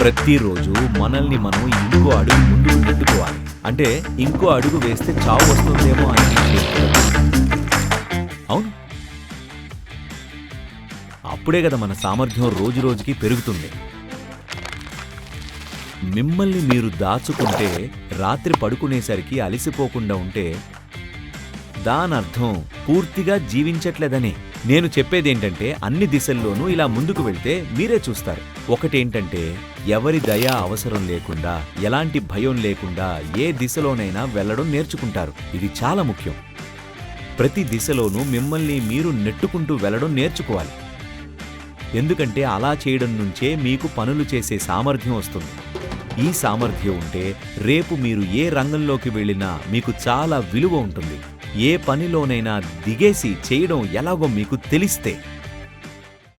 ప్రతిరోజు మనల్ని మనం ఇంకో అడుగు ముందుకు నెట్టుకోవాలి. అంటే ఇంకో అడుగు వేస్తే చావు వస్తుందేమో అనిపించేది. అవును, అప్పుడే కదా మన సామర్థ్యం రోజు రోజుకి పెరుగుతుంది. మిమ్మల్ని మీరు దాచుకుంటే రాత్రి పడుకునేసరికి అలసిపోకుండా ఉంటే దానర్థం పూర్తిగా జీవించట్లేదనే. నేను చెప్పేదేంటంటే అన్ని దిశల్లోనూ ఇలా ముందుకు వెళ్తే మీరే చూస్తారు. ఒకటేంటంటే ఎవరి దయ అవసరం లేకుండా, ఎలాంటి భయం లేకుండా ఏ దిశలోనైనా వెళ్లడం నేర్చుకుంటారు. ఇది చాలా ముఖ్యం. ప్రతి దిశలోనూ మిమ్మల్ని మీరు నెట్టుకుంటూ వెళ్లడం నేర్చుకోవాలి. ఎందుకంటే అలా చేయడం నుంచే మీకు పనులు చేసే సామర్థ్యం వస్తుంది. ఈ సామర్థ్యం ఉంటే రేపు మీరు ఏ రంగంలోకి వెళ్ళినా మీకు చాలా విలువ ఉంటుంది. ఏ పనిలోనైనా దిగేసి చేయడం ఎలాగో మీకు తెలిస్తే